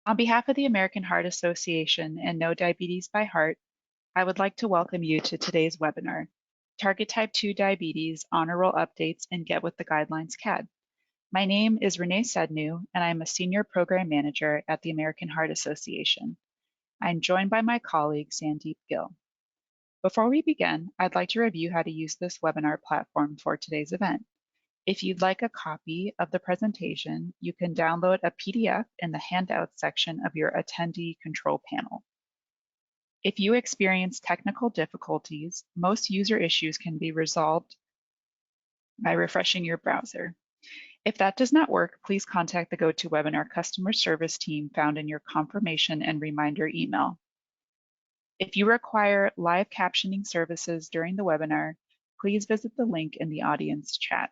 On behalf of the American Heart Association and No Diabetes by Heart, I would like to welcome you to today's webinar, Target Type 2 Diabetes Honor Roll Updates and Get With the Guidelines CAD. My name is Renee Sednu, and I'm a Senior Program Manager at the American Heart Association. I'm joined by my colleague, Sandeep Gill. Before we begin, I'd like to review how to use this webinar platform for today's event. If you'd like a copy of the presentation, you can download a PDF in the Handouts section of your attendee control panel. If you experience technical difficulties, most user issues can be resolved by refreshing your browser. If that does not work, please contact the GoToWebinar customer service team found in your confirmation and reminder email. If you require live captioning services during the webinar, please visit the link in the audience chat.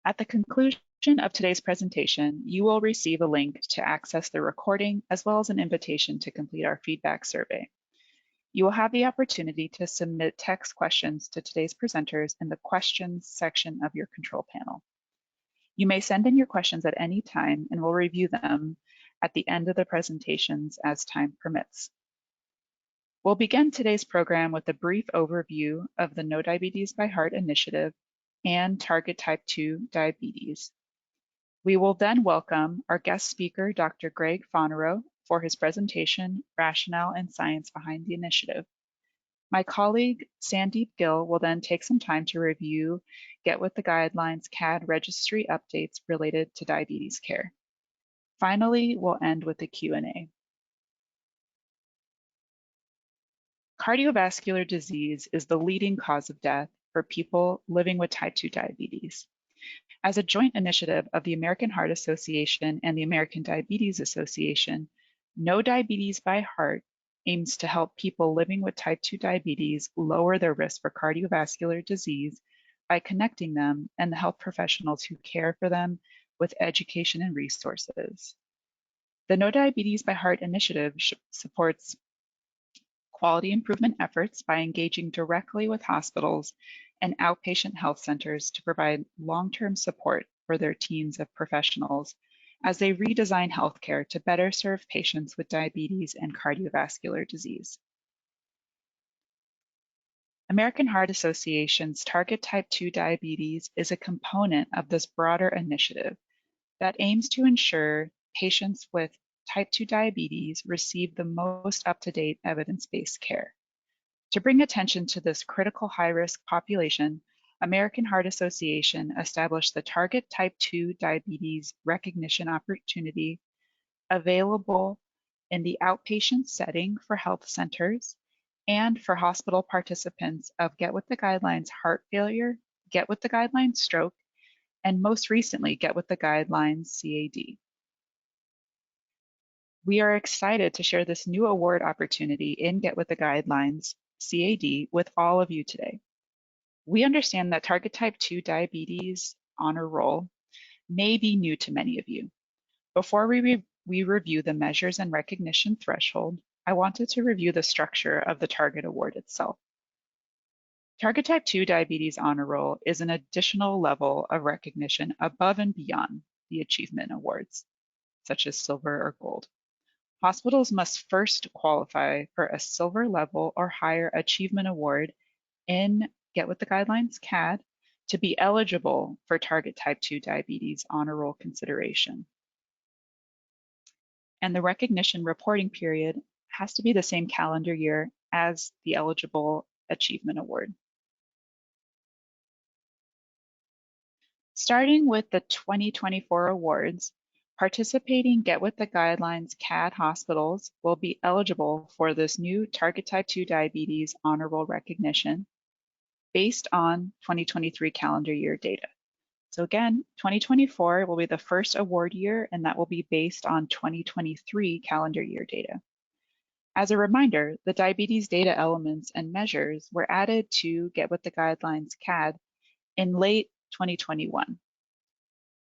At the conclusion of today's presentation, you will receive a link to access the recording as well as an invitation to complete our feedback survey. You will have the opportunity to submit text questions to today's presenters in the questions section of your control panel. You may send in your questions at any time and we'll review them at the end of the presentations as time permits. We'll begin today's program with a brief overview of the No Diabetes by Heart initiative and Target Type 2 Diabetes. We will then welcome our guest speaker, Dr. Gregg Fonarow, for his presentation, rationale, and science behind the initiative. My colleague, Sandeep Gill, will then take some time to review Get With the Guidelines CAD registry updates related to diabetes care. Finally, we'll end with a Q&A. Cardiovascular disease is the leading cause of death for people living with type 2 diabetes. As a joint initiative of the American Heart Association and the American Diabetes Association, No Diabetes by Heart aims to help people living with type 2 diabetes lower their risk for cardiovascular disease by connecting them and the health professionals who care for them with education and resources. The No Diabetes by Heart initiative supports quality improvement efforts by engaging directly with hospitals and outpatient health centers to provide long-term support for their teams of professionals as they redesign healthcare to better serve patients with diabetes and cardiovascular disease. American Heart Association's Target Type 2 Diabetes is a component of this broader initiative that aims to ensure patients with type 2 diabetes receive the most up-to-date evidence-based care. To bring attention to this critical high-risk population, American Heart Association established the Target Type 2 Diabetes Recognition Opportunity available in the outpatient setting for health centers and for hospital participants of Get With the Guidelines Heart Failure, Get With the Guidelines Stroke, and most recently, Get With the Guidelines CAD. We are excited to share this new award opportunity in Get With the Guidelines CAD with all of you today. We understand that Target Type 2 Diabetes Honor Roll may be new to many of you. Before we review the measures and recognition threshold, I wanted to review the structure of the Target Award itself. Target Type 2 Diabetes Honor Roll is an additional level of recognition above and beyond the achievement awards, such as silver or gold. Hospitals must first qualify for a silver level or higher achievement award in Get With the Guidelines CAD to be eligible for Target Type 2 Diabetes Honor Roll consideration. And the recognition reporting period has to be the same calendar year as the eligible achievement award. Starting with the 2024 awards, participating Get With the Guidelines CAD hospitals will be eligible for this new Target Type 2 Diabetes Honor Roll recognition based on 2023 calendar year data. So again, 2024 will be the first award year, and that will be based on 2023 calendar year data. As a reminder, the diabetes data elements and measures were added to Get With the Guidelines CAD in late 2021.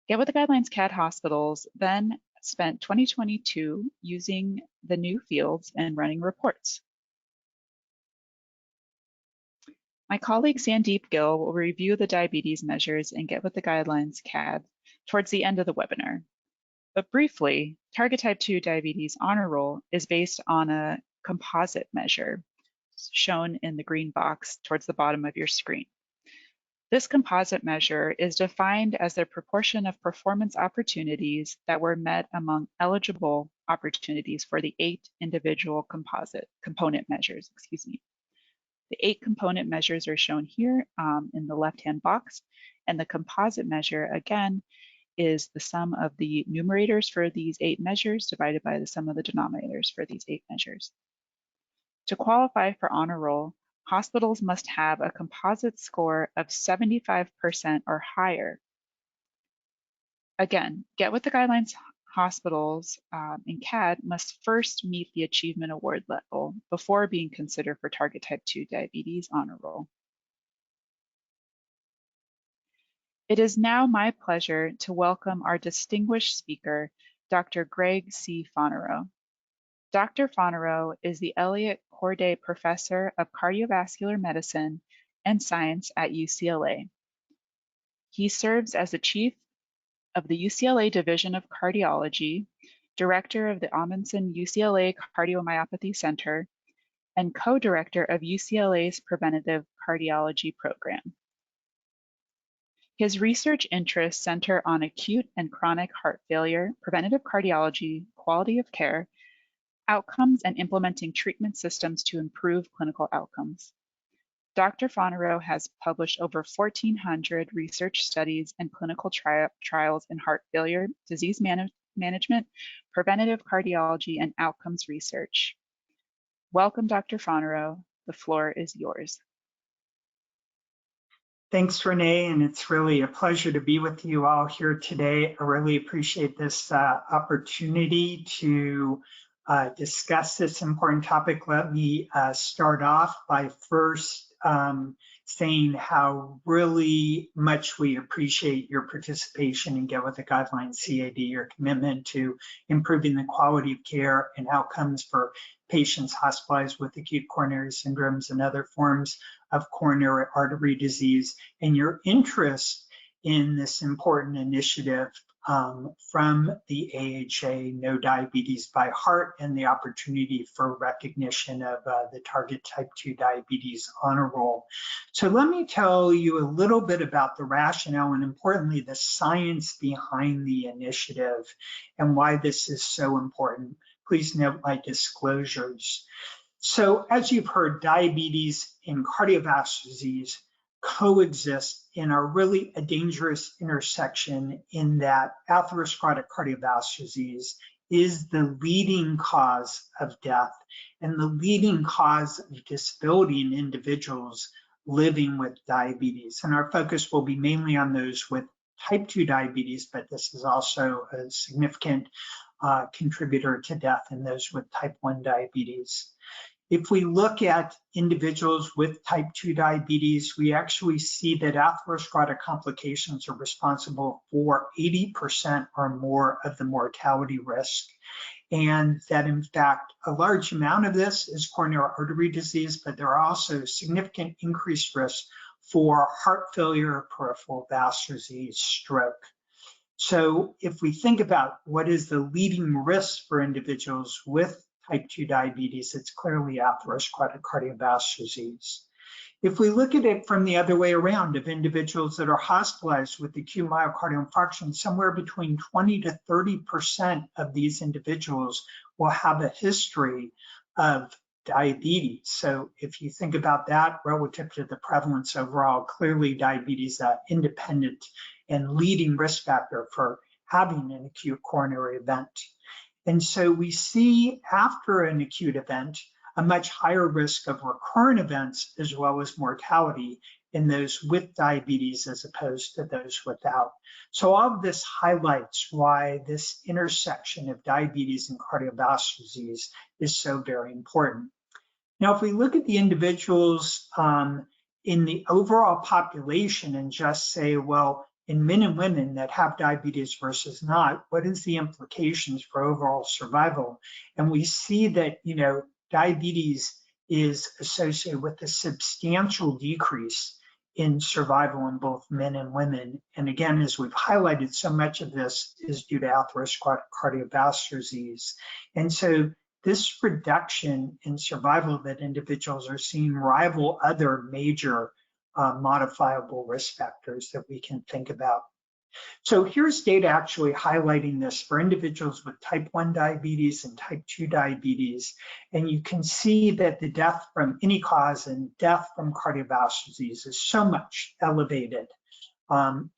Get With the Guidelines CAD hospitals then spent 2022 using the new fields and running reports. My colleague Sandeep Gill will review the diabetes measures and Get With the Guidelines CAD towards the end of the webinar. But briefly, Target Type 2 Diabetes Honor Roll is based on a composite measure shown in the green box towards the bottom of your screen. This composite measure is defined as the proportion of performance opportunities that were met among eligible opportunities for the 8 individual component measures. The 8 component measures are shown here in the left-hand box, and the composite measure, again, is the sum of the numerators for these 8 measures divided by the sum of the denominators for these 8 measures. To qualify for honor roll, hospitals must have a composite score of 75% or higher. Again, Get With the Guidelines hospitals in CAD must first meet the achievement award level before being considered for Target Type 2 Diabetes honor roll. It is now my pleasure to welcome our distinguished speaker, Dr. Gregg C. Fonarow. Dr. Fonarow is the Eliot Corday Professor of Cardiovascular Medicine and Science at UCLA. He serves as the Chief of the UCLA Division of Cardiology, Director of the Ahmanson-UCLA Cardiomyopathy Center, and Co-Director of UCLA's Preventative Cardiology Program. His research interests center on acute and chronic heart failure, preventive cardiology, quality of care, outcomes, and implementing treatment systems to improve clinical outcomes. Dr. Fonarow has published over 1,400 research studies and clinical trials in heart failure, disease management, preventative cardiology, and outcomes research. Welcome, Dr. Fonarow. The floor is yours. Thanks, Renee, and it's really a pleasure to be with you all here today. I really appreciate this opportunity to discuss this important topic. Let me start off by first saying how really much we appreciate your participation in Get With the Guidelines CAD, your commitment to improving the quality of care and outcomes for patients hospitalized with acute coronary syndromes and other forms of coronary artery disease, and your interest in this important initiative from the AHA, No Diabetes by Heart, and the opportunity for recognition of the Target Type 2 Diabetes honor roll. So let me tell you a little bit about the rationale and, importantly, the science behind the initiative and why this is so important. Please note my disclosures. So as you've heard, diabetes and cardiovascular disease coexist and are really a dangerous intersection in that atherosclerotic cardiovascular disease is the leading cause of death and the leading cause of disability in individuals living with diabetes. And our focus will be mainly on those with type 2 diabetes, but this is also a significant contributor to death in those with type 1 diabetes. If we look at individuals with type 2 diabetes, we actually see that atherosclerotic complications are responsible for 80% or more of the mortality risk. And that, in fact, a large amount of this is coronary artery disease, but there are also significant increased risks for heart failure, peripheral vascular disease, stroke. So if we think about what is the leading risk for individuals with type 2 diabetes, it's clearly atherosclerotic cardiovascular disease. If we look at it from the other way around, of individuals that are hospitalized with acute myocardial infarction, somewhere between 20 to 30% of these individuals will have a history of diabetes. So if you think about that relative to the prevalence overall, clearly diabetes is an independent and leading risk factor for having an acute coronary event. And so we see after an acute event a much higher risk of recurrent events as well as mortality in those with diabetes as opposed to those without. So all of this highlights why this intersection of diabetes and cardiovascular disease is so very important. Now, if we look at the individuals in the overall population and just say, well, in men and women that have diabetes versus not, what is the implications for overall survival? And we see that, diabetes is associated with a substantial decrease in survival in both men and women. And again, as we've highlighted, so much of this is due to atherosclerotic cardiovascular disease. And so this reduction in survival that individuals are seeing rival other major modifiable risk factors that we can think about. So here's data actually highlighting this for individuals with type 1 diabetes and type 2 diabetes. And you can see that the death from any cause and death from cardiovascular disease is so much elevated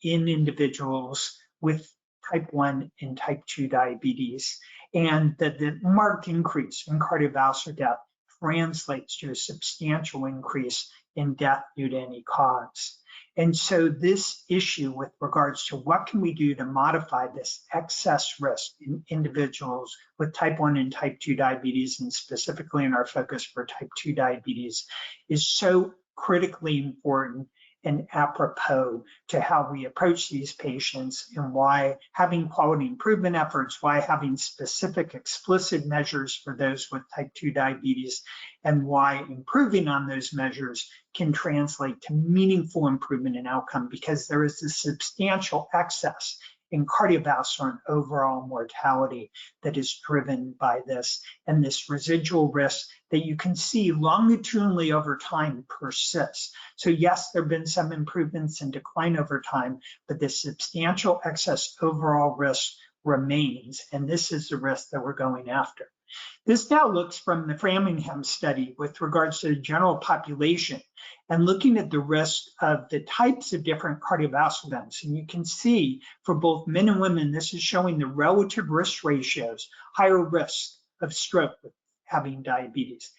in individuals with type 1 and type 2 diabetes. And that the marked increase in cardiovascular death translates to a substantial increase in death due to any cause. And so this issue with regards to what can we do to modify this excess risk in individuals with type 1 and type 2 diabetes, and specifically in our focus for type 2 diabetes, is so critically important and apropos to how we approach these patients, and why having quality improvement efforts, why having specific explicit measures for those with type 2 diabetes, and why improving on those measures can translate to meaningful improvement in outcome, because there is a substantial excess in cardiovascular and overall mortality that is driven by this, and this residual risk that you can see longitudinally over time persists. So yes, there have been some improvements and decline over time, but this substantial excess overall risk remains, and this is the risk that we're going after. This now looks from the Framingham study with regards to the general population and looking at the risk of the types of different cardiovascular events. And you can see for both men and women, this is showing the relative risk ratios, higher risk of stroke with having diabetes,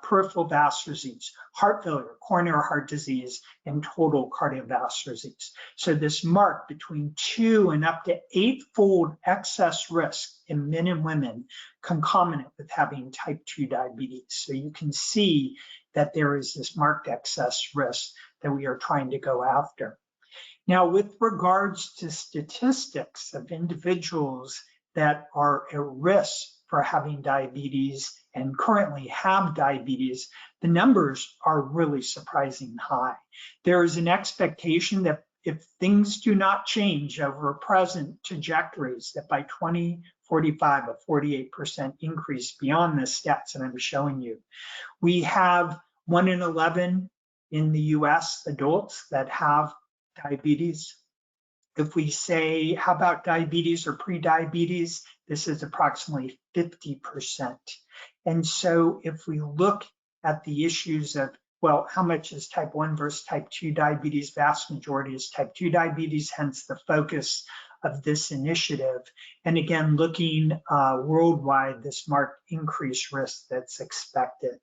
peripheral vascular disease, heart failure, coronary heart disease, and total cardiovascular disease. So this mark between 2 and up to 8-fold excess risk in men and women concomitant with having type 2 diabetes. So you can see that there is this marked excess risk that we are trying to go after. Now, with regards to statistics of individuals that are at risk for having diabetes and currently have diabetes, the numbers are really surprisingly high. There is an expectation that if things do not change over present trajectories, that by 2045, a 48% increase beyond the stats that I'm showing you. We have 1 in 11 in the US adults that have diabetes. If we say, how about diabetes or pre-diabetes, this is approximately 50%. And so if we look at the issues of, well, how much is type 1 versus type 2 diabetes, vast majority is type 2 diabetes, hence the focus of this initiative. And again, looking worldwide, this marked increased risk that's expected.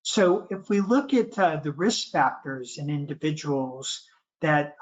So if we look at the risk factors in individuals that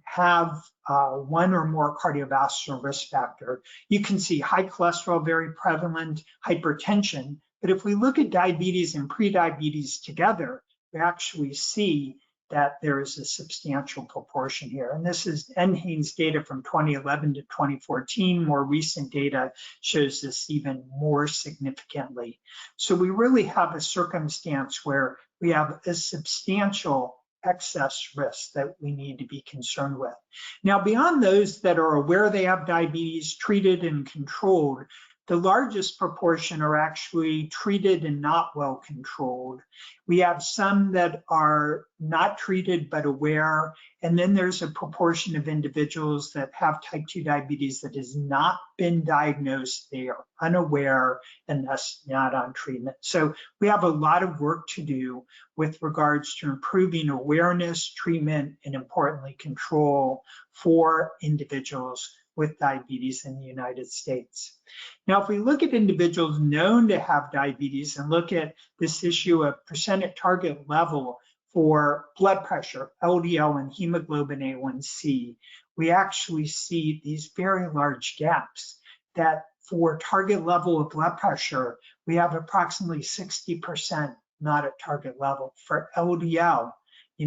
have one or more cardiovascular risk factor, you can see high cholesterol, very prevalent, hypertension. But if we look at diabetes and pre-diabetes together, we actually see that there is a substantial proportion here. And this is NHANES data from 2011 to 2014. More recent data shows this even more significantly. So we really have a circumstance where we have a substantial excess risk that we need to be concerned with. Now, beyond those that are aware they have diabetes, treated and controlled, the largest proportion are actually treated and not well controlled. We have some that are not treated but aware, and then there's a proportion of individuals that have type 2 diabetes that has not been diagnosed. They are unaware and thus not on treatment. So we have a lot of work to do with regards to improving awareness, treatment, and importantly, control for individuals with diabetes in the United States. Now, if we look at individuals known to have diabetes and look at this issue of percent at target level for blood pressure, LDL, and hemoglobin A1C, we actually see these very large gaps that for target level of blood pressure, we have approximately 60% not at target level. For LDL,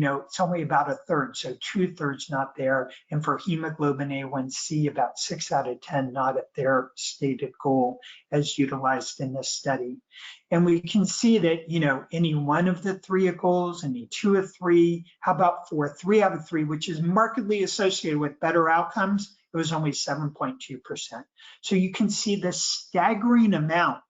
it's only about a third, so 2/3 not there. And for hemoglobin A1C, about 6 out of 10 not at their stated goal as utilized in this study. And we can see that, any one of the 3 goals, any 2 of 3, how about 4, 3 out of 3, which is markedly associated with better outcomes, it was only 7.2%. So you can see the staggering amount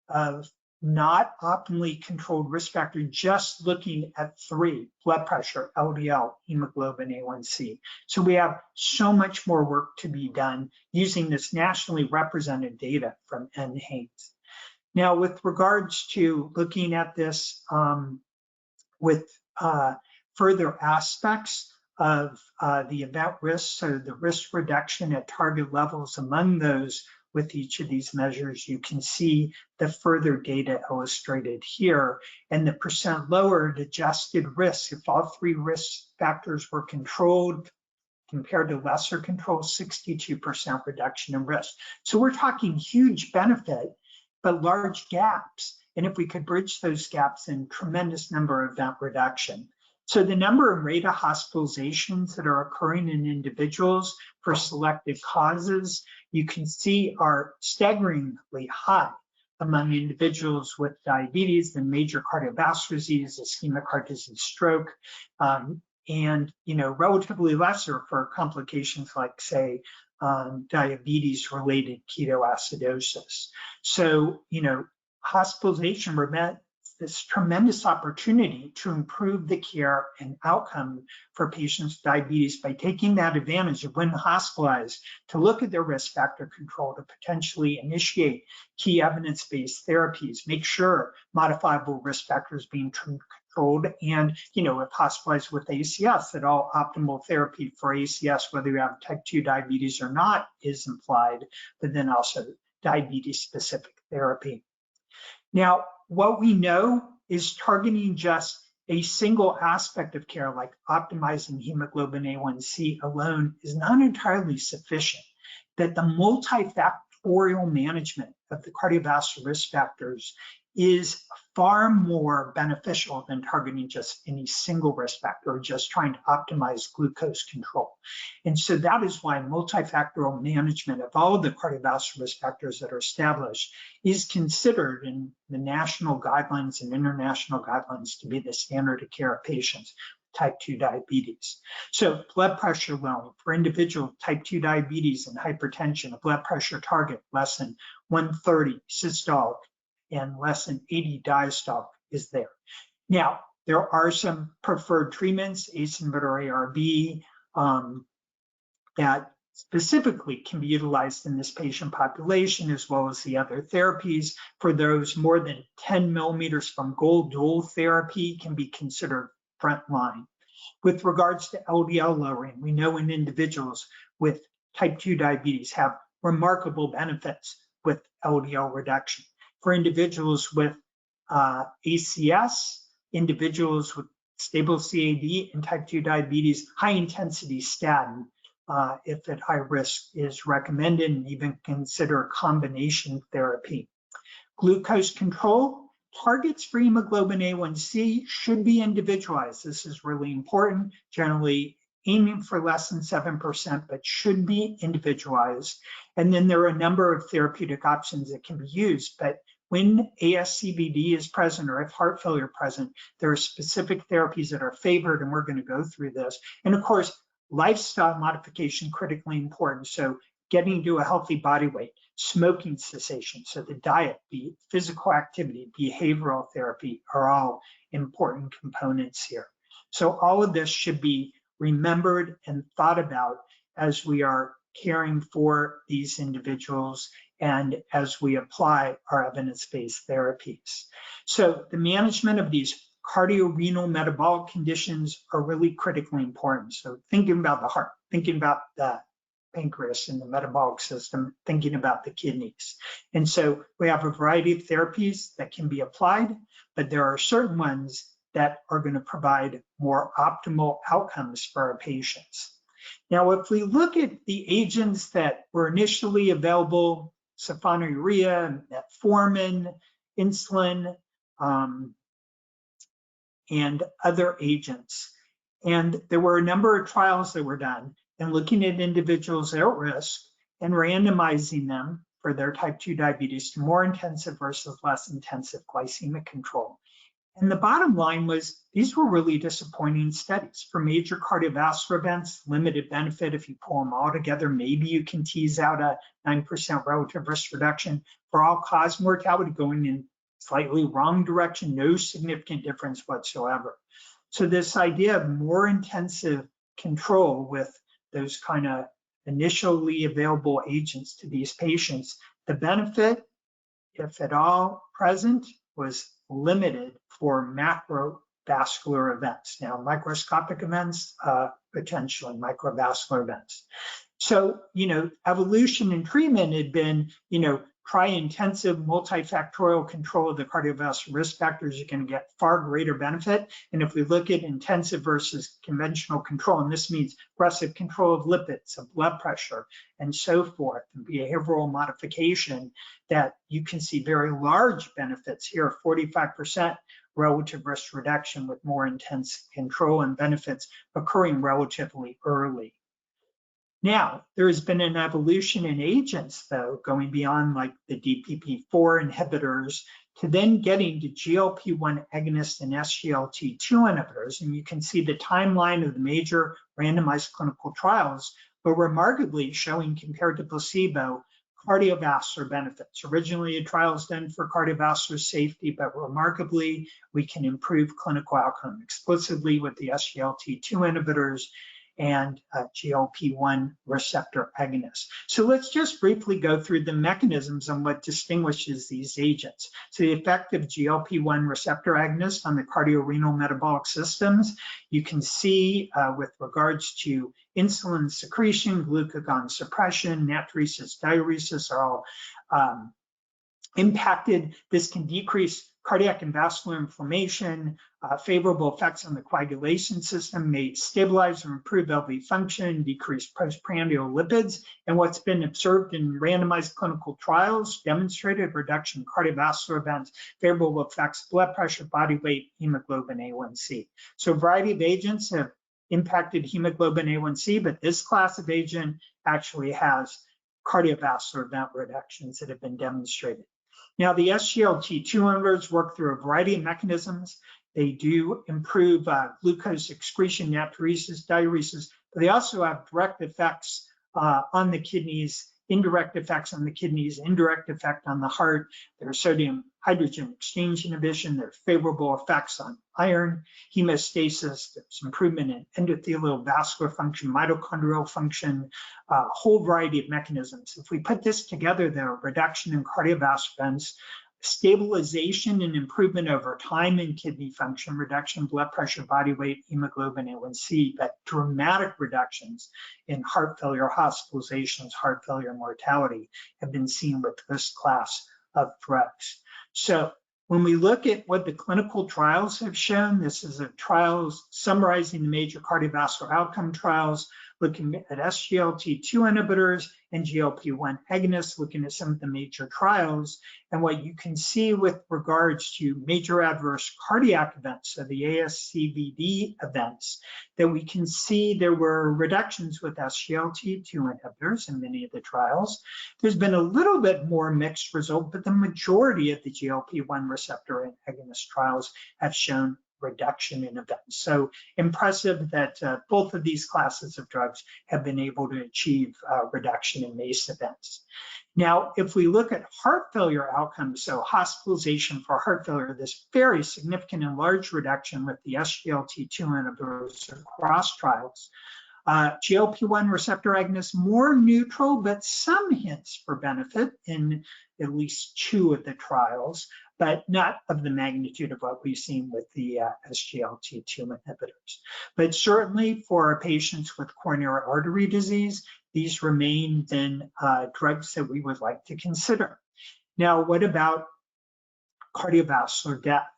of not optimally controlled risk factor just looking at 3: blood pressure, LDL, hemoglobin A1C. So we have so much more work to be done using this nationally represented data from NHANES. Now, with regards to looking at this with further aspects of the event risk, so the risk reduction at target levels among those with each of these measures, you can see the further data illustrated here, and the percent lowered adjusted risk if all 3 risk factors were controlled compared to lesser control, 62% reduction in risk. So we're talking huge benefit, but large gaps. And if we could bridge those gaps, then tremendous number of event reduction. So the number and rate of hospitalizations that are occurring in individuals for selected causes, you can see are staggeringly high among individuals with diabetes and major cardiovascular disease, ischemic heart disease, stroke, and relatively lesser for complications like, say, diabetes-related ketoacidosis. So, hospitalization represents this tremendous opportunity to improve the care and outcome for patients with diabetes by taking that advantage of when hospitalized to look at their risk factor control to potentially initiate key evidence-based therapies, make sure modifiable risk factors being controlled, and if hospitalized with ACS, that all optimal therapy for ACS, whether you have type 2 diabetes or not, is implied, but then also diabetes-specific therapy. Now, what we know is targeting just a single aspect of care, like optimizing hemoglobin A1C alone, is not entirely sufficient, that the multifactorial management of the cardiovascular risk factors is far more beneficial than targeting just any single risk factor or just trying to optimize glucose control. And so that is why multifactorial management of all of the cardiovascular risk factors that are established is considered in the national guidelines and international guidelines to be the standard of care of patients with type 2 diabetes. So blood pressure alone for individual type 2 diabetes and hypertension, a blood pressure target less than 130 systolic and less than 80 diastolic is there. Now, there are some preferred treatments, ACE inhibitor ARB, that specifically can be utilized in this patient population, as well as the other therapies. For those more than 10 millimeters from goal, dual therapy can be considered frontline. With regards to LDL lowering, we know in individuals with type 2 diabetes have remarkable benefits with LDL reduction. For individuals with ACS, individuals with stable CAD and type 2 diabetes, high intensity statin, if at high risk, is recommended, and even consider combination therapy. Glucose control, targets for hemoglobin A1C should be individualized. This is really important, generally aiming for less than 7%, but should be individualized. And then there are a number of therapeutic options that can be used, but when ASCVD is present or if heart failure present, there are specific therapies that are favored, and we're going to go through this. And of course, lifestyle modification critically important. So getting to a healthy body weight, smoking cessation, so the diet, the physical activity, behavioral therapy are all important components here. So all of this should be remembered and thought about as we are caring for these individuals and as we apply our evidence-based therapies. So the management of these cardiorenal metabolic conditions are really critically important. So thinking about the heart, thinking about the pancreas and the metabolic system, thinking about the kidneys. And so we have a variety of therapies that can be applied, but there are certain ones that are going to provide more optimal outcomes for our patients. Now, if we look at the agents that were initially available, sulfonylurea, metformin, insulin, and other agents, And there were a number of trials that were done and looking at individuals at risk and randomizing them for their type 2 diabetes to more intensive versus less intensive glycemic control. And the bottom line was these were really disappointing studies. For major cardiovascular events, limited benefit. If you pull them all together, maybe you can tease out a 9% relative risk reduction. For all-cause mortality, going in slightly wrong direction, no significant difference whatsoever. So this idea of more intensive control with those kind of initially available agents to these patients, the benefit, if at all present, was limited for macrovascular events. Now, microscopic events, potentially microvascular events. So, evolution and treatment had been, try intensive multifactorial control of the cardiovascular risk factors, you can get far greater benefit. And if we look at intensive versus conventional control, and this means aggressive control of lipids, of blood pressure, and so forth, and behavioral modification, that you can see very large benefits here, 45% relative risk reduction with more intense control and benefits occurring relatively early. Now, there has been an evolution in agents, though, going beyond like the DPP-4 inhibitors to then getting to GLP-1 agonists and SGLT2 inhibitors. And you can see the timeline of the major randomized clinical trials, but remarkably showing compared to placebo, cardiovascular benefits. Originally, a trial was done for cardiovascular safety, but remarkably, we can improve clinical outcome explicitly with the SGLT2 inhibitors and GLP-1 receptor agonists. So let's just briefly go through the mechanisms and what distinguishes these agents. So the effect of GLP-1 receptor agonists on the cardiorenal metabolic systems, you can see with regards to insulin secretion, glucagon suppression, natriuresis, diuresis are all impacted. This can decrease cardiac and vascular inflammation, favorable effects on the coagulation system, may stabilize or improve LV function, decrease postprandial lipids, and what's been observed in randomized clinical trials demonstrated reduction in cardiovascular events, favorable effects, blood pressure, body weight, hemoglobin A1C. So a variety of agents have impacted hemoglobin A1C, but this class of agent actually has cardiovascular event reductions that have been demonstrated. Now, the SGLT2 inhibitors work through a variety of mechanisms. They do improve glucose excretion, natriuresis, diuresis, but they also have direct effects on the kidneys, indirect effects on the kidneys, indirect effect on the heart. There's sodium hydrogen exchange inhibition. There's favorable effects on iron, hemostasis. There's improvement in endothelial vascular function, mitochondrial function, a whole variety of mechanisms. If we put this together, there are reduction in cardiovascular events, stabilization and improvement over time in kidney function, reduction in blood pressure, body weight, hemoglobin A1C, but dramatic reductions in heart failure hospitalizations, heart failure mortality have been seen with this class of drugs. So when we look at what the clinical trials have shown, this is a trials summarizing the major cardiovascular outcome trials, looking at SGLT2 inhibitors and GLP-1 agonists, looking at some of the major trials. And what you can see with regards to major adverse cardiac events, so the ASCVD events, that we can see there were reductions with SGLT2 inhibitors in many of the trials. There's been a little bit more mixed result, but the majority of the GLP-1 receptor agonist trials have shown reduction in events. So impressive that both of these classes of drugs have been able to achieve reduction in MACE events. Now, if we look at heart failure outcomes, so hospitalization for heart failure, this very significant and large reduction with the SGLT2 inhibitors across trials. GLP-1 receptor agonists more neutral, but some hints for benefit in at least 2 of the trials, but not of the magnitude of what we've seen with the SGLT2 inhibitors. But certainly for our patients with coronary artery disease, these remain then drugs that we would like to consider. Now, what about cardiovascular death?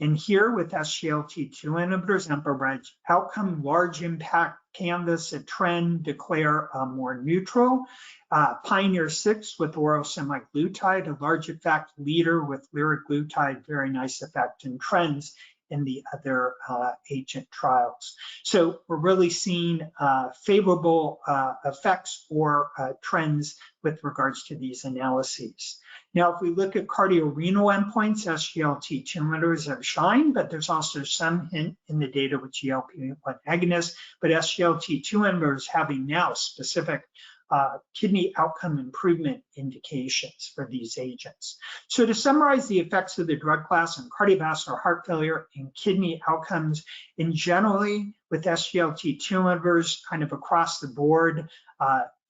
And here with SGLT2 inhibitors, EMPA-REG outcome, large impact canvas, a trend, declare more neutral. Pioneer 6 with oral semaglutide, a large effect, leader with liraglutide, very nice effect, and trends in the other agent trials. So we're really seeing favorable effects or trends with regards to these analyses. Now, if we look at cardiorenal endpoints, SGLT2 inhibitors have shined, but there's also some hint in the data with GLP-1 agonists, but SGLT2 inhibitors having now specific kidney outcome improvement indications for these agents. So to summarize the effects of the drug class on cardiovascular, heart failure, and kidney outcomes, in generally with SGLT2 inhibitors kind of across the board,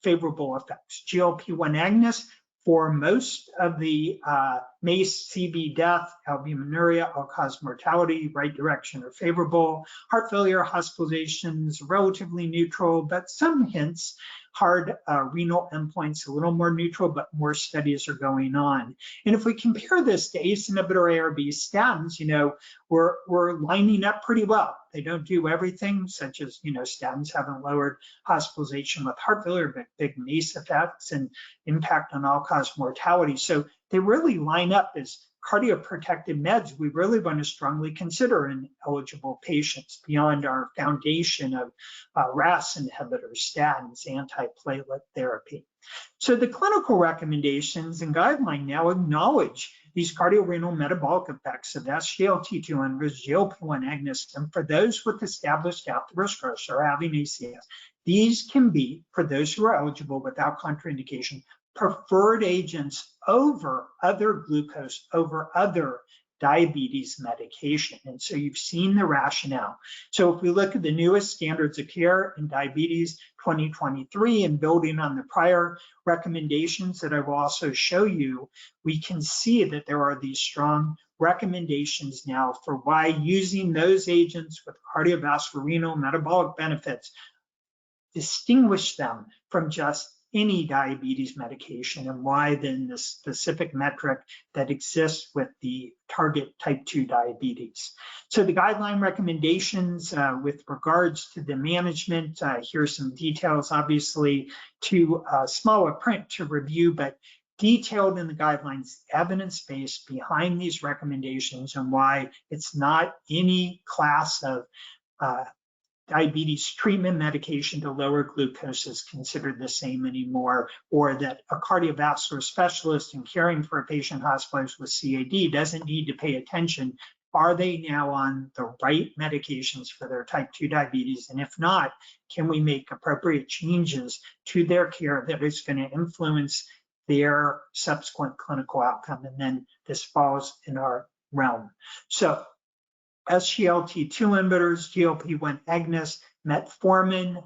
favorable effects. GLP-1 agonists, for most of the MACE, CV death, albuminuria, all-cause mortality, right direction are favorable. Heart failure hospitalizations, relatively neutral, but some hints. Hard renal endpoints, a little more neutral, but more studies are going on. And if we compare this to ACE inhibitor, ARB statins, we're lining up pretty well. They don't do everything, such as, statins haven't lowered hospitalization with heart failure, but big MACE effects and impact on all-cause mortality. So they really line up as cardioprotective meds we really want to strongly consider in eligible patients beyond our foundation of RAS inhibitors, statins, antiplatelet therapy. So the clinical recommendations and guideline now acknowledge these cardiorenal metabolic effects of SGLT2 inhibitors, GLP-1 agonists, and for those with established atherosclerosis or having ACS, these can be, for those who are eligible without contraindication, preferred agents over other glucose, over other diabetes medication. And so you've seen the rationale. So if we look at the newest standards of care in diabetes 2023 and building on the prior recommendations that I will also show you, we can see that there are these strong recommendations now for why using those agents with cardiovascular, renal, metabolic benefits distinguish them from just any diabetes medication, and why then the specific metric that exists with the target type 2 diabetes. So the guideline recommendations with regards to the management, here's some details, obviously too small a print to review, but detailed in the guidelines, evidence-based behind these recommendations and why it's not any class of diabetes treatment medication to lower glucose is considered the same anymore, or that a cardiovascular specialist in caring for a patient hospitalized with CAD doesn't need to pay attention. Are they now on the right medications for their type 2 diabetes? And if not, can we make appropriate changes to their care that is going to influence their subsequent clinical outcome? And then this falls in our realm. So SGLT2 inhibitors, GLP-1 agonists, metformin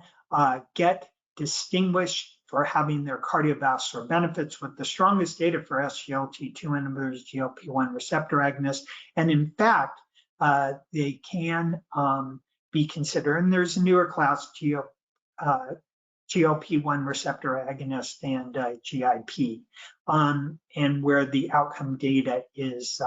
get distinguished for having their cardiovascular benefits with the strongest data for SGLT2 inhibitors, GLP-1 receptor agonists. And in fact, they can be considered, and there's a newer class, GLP-1 receptor agonist and GIP, and where the outcome data is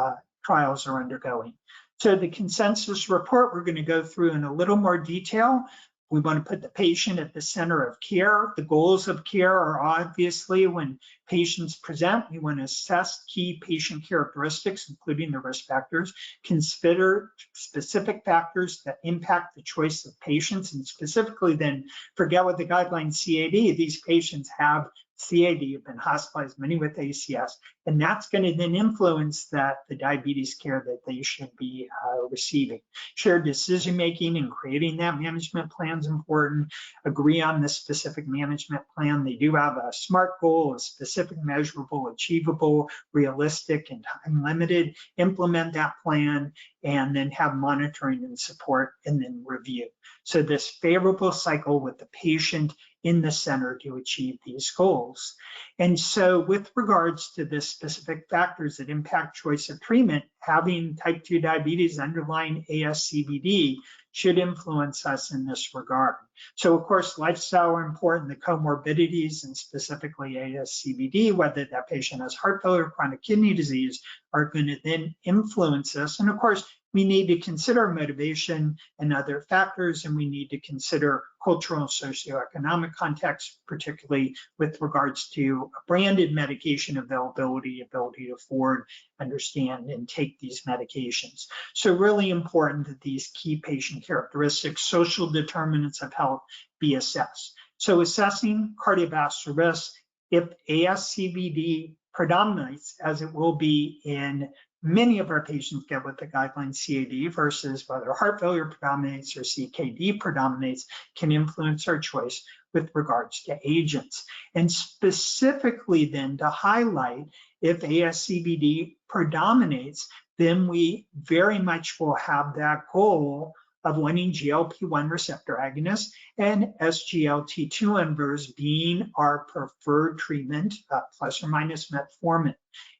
trials are undergoing. So the consensus report, we're going to go through in a little more detail. We want to put the patient at the center of care. The goals of care are obviously when patients present, we want to assess key patient characteristics, including the risk factors, consider specific factors that impact the choice of patients, and specifically then forget what the guidelines CAD, these patients have CAD, have been hospitalized, many with ACS, and that's going to then influence the diabetes care that they should be receiving. Shared decision-making and creating that management plan is important. Agree on the specific management plan. They do have a SMART goal, a specific, measurable, achievable, realistic, and time-limited. Implement that plan, and then have monitoring and support, and then review. So this favorable cycle with the patient in the center to achieve these goals. And so with regards to the specific factors that impact choice of treatment, having type 2 diabetes underlying ASCVD should influence us in this regard. So of course, lifestyle are important, the comorbidities, and specifically ASCVD, whether that patient has heart failure, chronic kidney disease, are going to then influence us. And of course, we need to consider motivation and other factors, and we need to consider cultural and socioeconomic context, particularly with regards to branded medication availability, ability to afford, understand, and take these medications. So really important that these key patient characteristics, social determinants of health, be assessed. So assessing cardiovascular risk, if ASCVD predominates, as it will be in many of our patients get with the guideline CAD versus whether heart failure predominates or CKD predominates, can influence our choice with regards to agents. And specifically then to highlight, if ASCVD predominates, then we very much will have that goal of wanting GLP-1 receptor agonists and SGLT2 inhibitors being our preferred treatment, plus or minus metformin.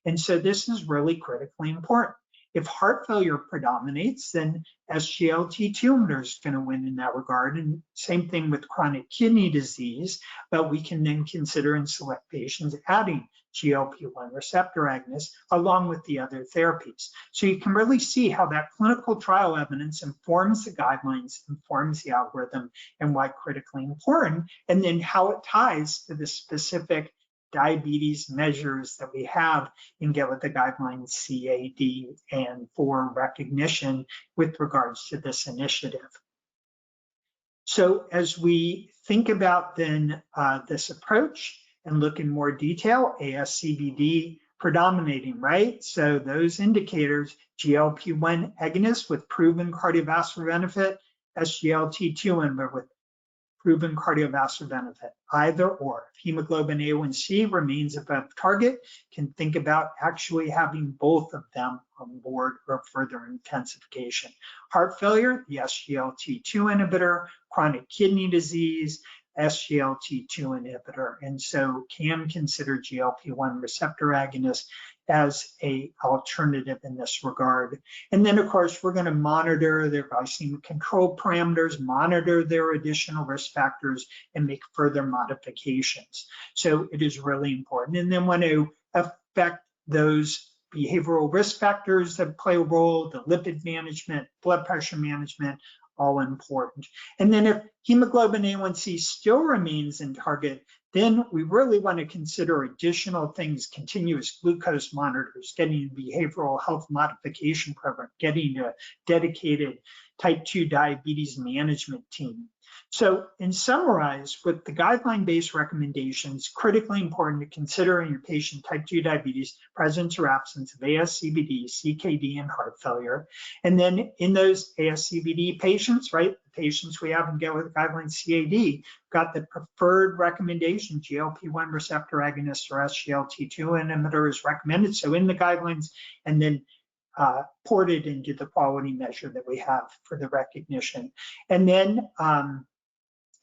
And so this is really critically important. If heart failure predominates, then SGLT2 inhibitor is going to win in that regard. And same thing with chronic kidney disease, but we can then consider in select patients adding GLP-1 receptor agonists along with the other therapies. So you can really see how that clinical trial evidence informs the guidelines, informs the algorithm, and why critically important, and then how it ties to the specific diabetes measures that we have and get with the guidelines CAD and for recognition with regards to this initiative. So as we think about then this approach and look in more detail, ASCVD predominating, right? So those indicators, GLP-1 agonist with proven cardiovascular benefit, SGLT2 inhibitor with proven cardiovascular benefit, either or. If hemoglobin A1C remains above target, can think about actually having both of them on board or further intensification. Heart failure, the SGLT2 inhibitor, chronic kidney disease, SGLT2 inhibitor, and so can consider GLP-1 receptor agonist as an alternative in this regard. And then, of course, we're going to monitor their glycemic control parameters, monitor their additional risk factors, and make further modifications. So it is really important. And then want to affect those behavioral risk factors that play a role, the lipid management, blood pressure management, all important. And then if hemoglobin A1C still remains in target, then we really want to consider additional things, continuous glucose monitors, getting a behavioral health modification program, getting a dedicated type 2 diabetes management team. So in summarize, with the guideline-based recommendations, critically important to consider in your patient type 2 diabetes, presence or absence of ASCVD, CKD, and heart failure. And then in those ASCVD patients, right, the patients we have and get with guideline CAD, got the preferred recommendation, GLP-1 receptor agonist or SGLT2 inhibitor is recommended. So in the guidelines, and then ported into the quality measure that we have for the recognition. And then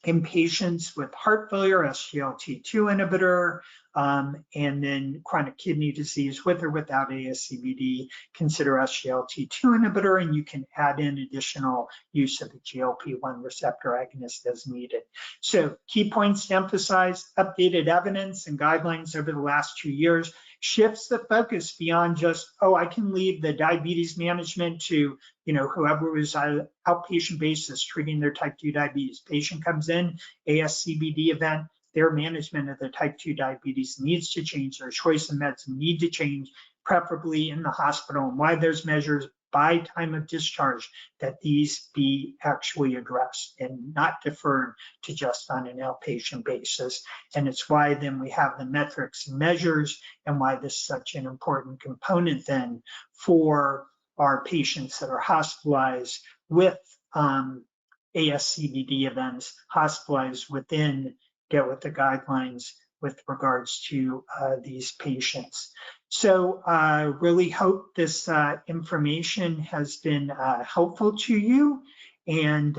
in patients with heart failure, SGLT2 inhibitor, and then chronic kidney disease with or without ASCVD, consider SGLT2 inhibitor, and you can add in additional use of the GLP-1 receptor agonist as needed. So key points to emphasize: updated evidence and guidelines over the last 2 years shifts the focus beyond just, oh, I can leave the diabetes management to, whoever is on outpatient basis treating their type 2 diabetes. Patient comes in, ASCVD event, their management of their type 2 diabetes needs to change, their choice of meds need to change, preferably in the hospital, and why there's measures by time of discharge that these be actually addressed and not deferred to just on an outpatient basis. And it's why then we have the metrics and measures, and why this is such an important component then for our patients that are hospitalized with ASCVD events, hospitalized within get with the guidelines with regards to these patients. So I really hope this information has been helpful to you. And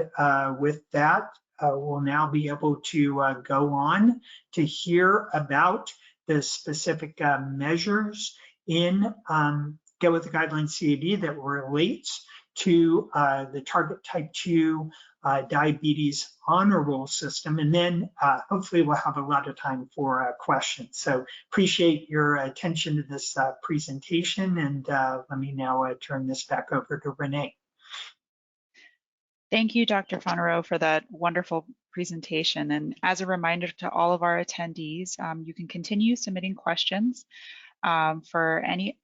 with that, we'll now be able to go on to hear about the specific measures in Get With The Guidelines CAD that relates to the target type 2 diabetes honor roll system, and then hopefully we'll have a lot of time for questions. So appreciate your attention to this presentation, and let me now turn this back over to Renee. Thank you, Dr. Fonarow, for that wonderful presentation. And as a reminder to all of our attendees, you can continue submitting questions for any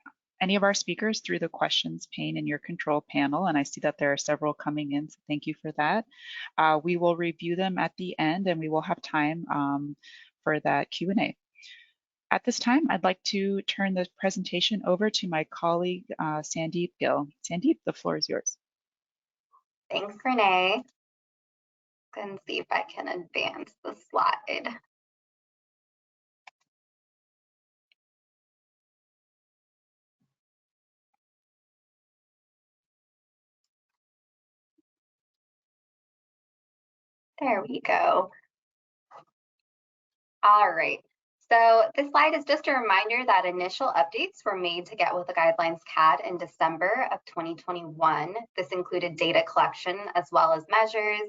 of our speakers through the questions pane in your control panel. And I see that there are several coming in, so thank you for that. We will review them at the end, and we will have time for that Q&A. At this time, I'd like to turn the presentation over to my colleague, Sandeep Gill. Sandeep, the floor is yours. Thanks, Renee. Let's see if I can advance the slide. There we go. All right. So this slide is just a reminder that initial updates were made to Get With the Guidelines CAD in December of 2021. This included data collection as well as measures.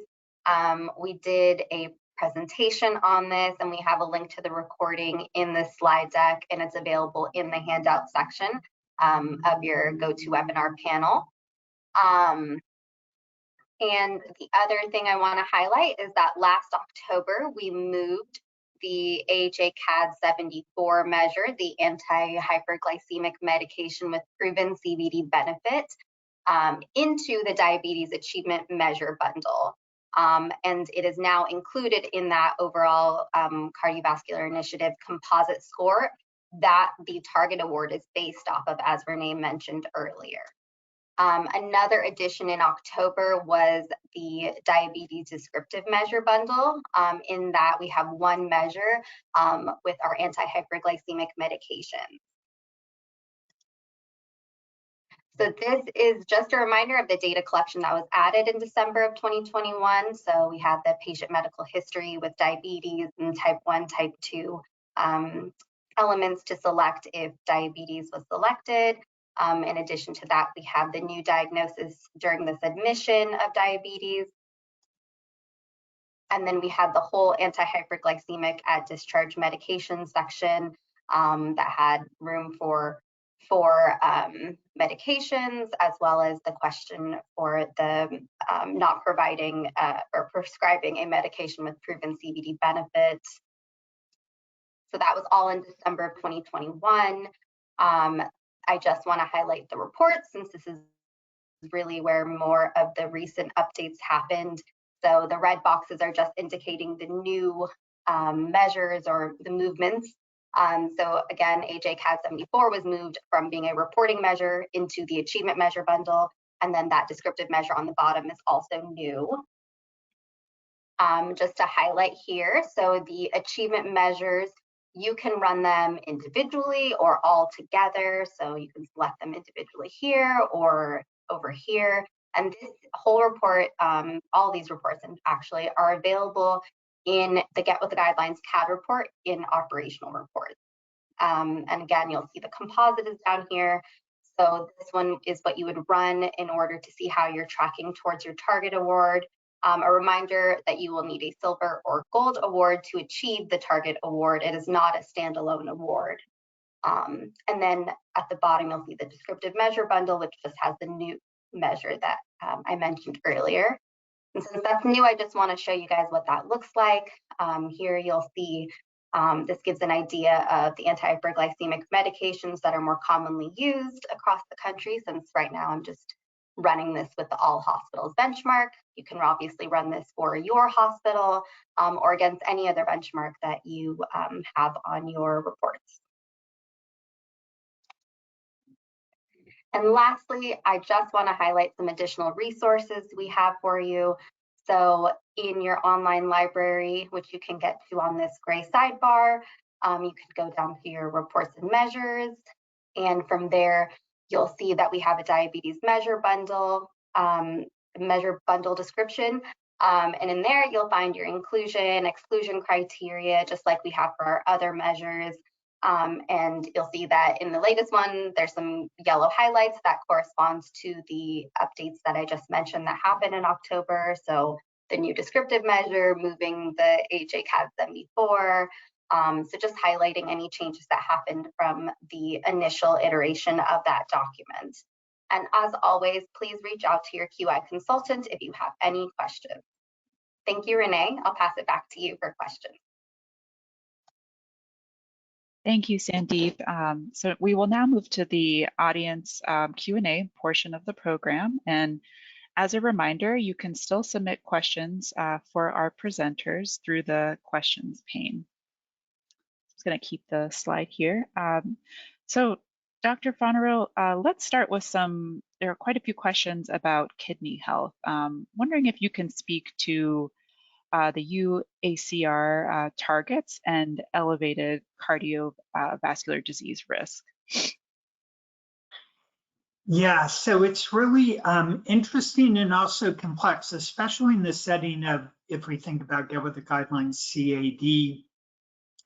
We did a presentation on this, and we have a link to the recording in the slide deck, and it's available in the handout section of your GoToWebinar panel. And the other thing I want to highlight is that last October, we moved the AHA-CAD 74 measure, the anti-hyperglycemic medication with proven CVD benefit, into the diabetes achievement measure bundle. And it is now included in that overall cardiovascular initiative composite score that the target award is based off of, as Renee mentioned earlier. Another addition in October was the diabetes descriptive measure bundle. In that we have one measure with our anti-hyperglycemic medication. So this is just a reminder of the data collection that was added in December of 2021. So we have the patient medical history with diabetes and type 1, type 2 elements to select if diabetes was selected. In addition to that, we have the new diagnosis during this admission of diabetes. And then we have the whole anti-hyperglycemic at discharge medication section that had room for medications, as well as the question for the not providing or prescribing a medication with proven CVD benefits. So that was all in December of 2021. I just want to highlight the reports, since this is really where more of the recent updates happened. So the red boxes are just indicating the new measures or the movements. So again, AHA-CAD 74 was moved from being a reporting measure into the achievement measure bundle, and then that descriptive measure on the bottom is also new. Just to highlight here, so the achievement measures, you can run them individually or all together. So you can select them individually here or over here. And this whole report, all these reports actually are available in the Get With the Guidelines CAD report in operational reports. And again, you'll see the composite is down here. So this one is what you would run in order to see how you're tracking towards your target award. A reminder that you will need a silver or gold award to achieve the target award. It is not a standalone award. And then at the bottom, you'll see the descriptive measure bundle, which just has the new measure that I mentioned earlier. And since that's new, I just want to show you guys what that looks like. Here you'll see this gives an idea of the anti-hyperglycemic medications that are more commonly used across the country, since right now I'm just running this with the all hospitals benchmark. You can obviously run this for your hospital or against any other benchmark that you have on your reports. And lastly, I just want to highlight some additional resources we have for you. So in your online library, which you can get to on this gray sidebar, you can go down to your reports and measures. And from there, you'll see that we have a diabetes measure bundle, measure bundle description. And in there, you'll find your inclusion, exclusion criteria, just like we have for our other measures. And you'll see that in the latest one, there's some yellow highlights that corresponds to the updates that I just mentioned that happened in October. So the new descriptive measure, moving the AHA-CAD 74. So just highlighting any changes that happened from the initial iteration of that document. And as always, please reach out to your QI consultant if you have any questions. Thank you, Renee. I'll pass it back to you for questions. Thank you, Sandeep. So we will now move to the audience Q&A portion of the program. And as a reminder, you can still submit questions for our presenters through the questions pane. I'm just going to keep the slide here. So Dr. Fonarow, let's start with there are quite a few questions about kidney health. Wondering if you can speak to the UACR targets and elevated cardiovascular disease risk. Yeah, so it's really interesting and also complex, especially in the setting of, if we think about Get With The Guidelines CAD,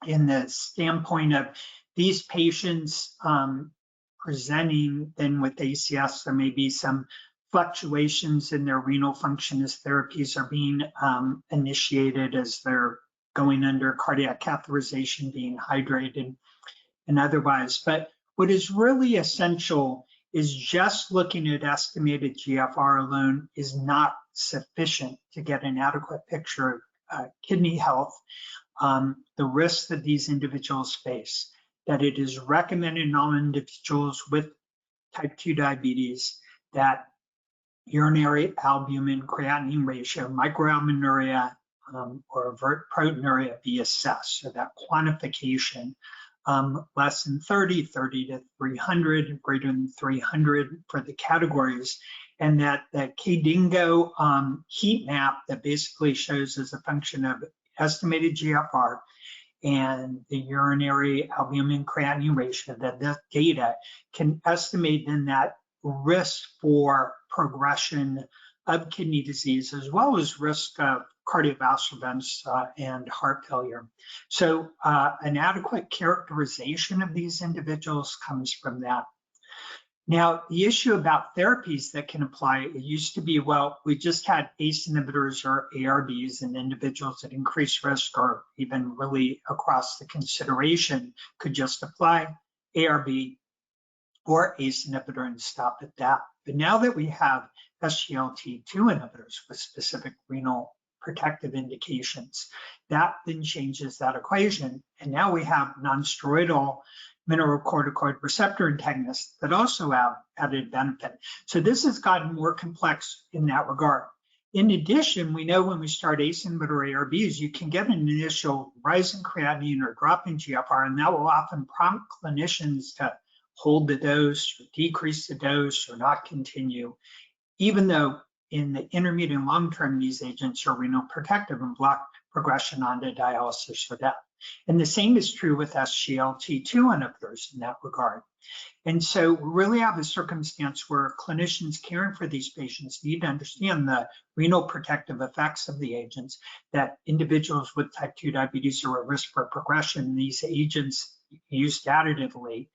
in the standpoint of these patients presenting then with ACS, there may be some fluctuations in their renal function as therapies are being initiated, as they're going under cardiac catheterization, being hydrated and otherwise. But what is really essential is just looking at estimated GFR alone is not sufficient to get an adequate picture of kidney health, the risks that these individuals face, that it is recommended in all individuals with type 2 diabetes that urinary albumin creatinine ratio, microalbuminuria, or overt proteinuria be assessed. So that quantification, less than 30, 30 to 300, greater than 300 for the categories. And that KDIGO heat map that basically shows as a function of estimated GFR and the urinary albumin creatinine ratio, that data can estimate then that risk for progression of kidney disease, as well as risk of cardiovascular events and heart failure. So an adequate characterization of these individuals comes from that. Now, the issue about therapies that can apply, it used to be, well, we just had ACE inhibitors or ARBs, and individuals at increased risk or even really across the consideration could just apply ARB or ACE inhibitor and stop at that. But now that we have SGLT2 inhibitors with specific renal protective indications, that then changes that equation. And now we have non-steroidal mineralocorticoid receptor antagonists that also have added benefit. So this has gotten more complex in that regard. In addition, we know when we start ACE inhibitor ARBs, you can get an initial rise in creatinine or drop in GFR, and that will often prompt clinicians to hold the dose, or decrease the dose, or not continue, even though in the intermediate and long term, these agents are renal protective and block progression onto dialysis or death. And the same is true with SGLT2 inhibitors in that regard. And so we really have a circumstance where clinicians caring for these patients need to understand the renal protective effects of the agents, that individuals with type 2 diabetes are at risk for progression. These agents used additively,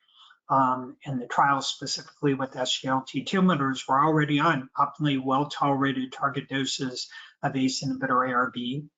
and the trials specifically with SGLT2 inhibitors were already on optimally well-tolerated target doses of ACE inhibitor ARB,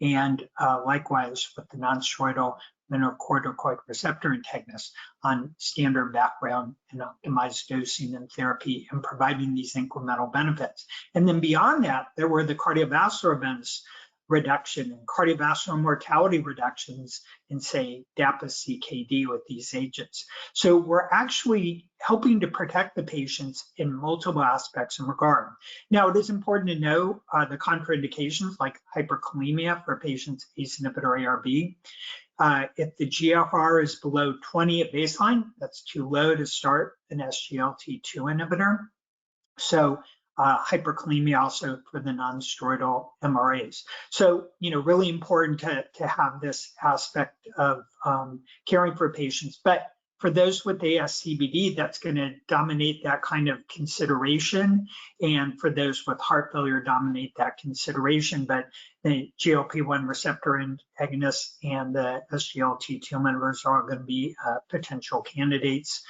and likewise with the non-steroidal mineralocorticoid receptor antagonists on standard background and optimized dosing and therapy, and providing these incremental benefits. And then beyond that, there were the cardiovascular events reduction and cardiovascular mortality reductions in, say, DAPA-CKD with these agents. So we're actually helping to protect the patients in multiple aspects and regard. Now, it is important to know the contraindications like hyperkalemia for patients ACE inhibitor ARB. If the GFR is below 20 at baseline, that's too low to start an SGLT2 inhibitor. So hyperkalemia also for the non-steroidal MRAs. So, really important to have this aspect of caring for patients. But for those with ASCVD, that's going to dominate that kind of consideration. And for those with heart failure, dominate that consideration. But the GLP-1 receptor antagonists and the SGLT2 inhibitors are going to be potential candidates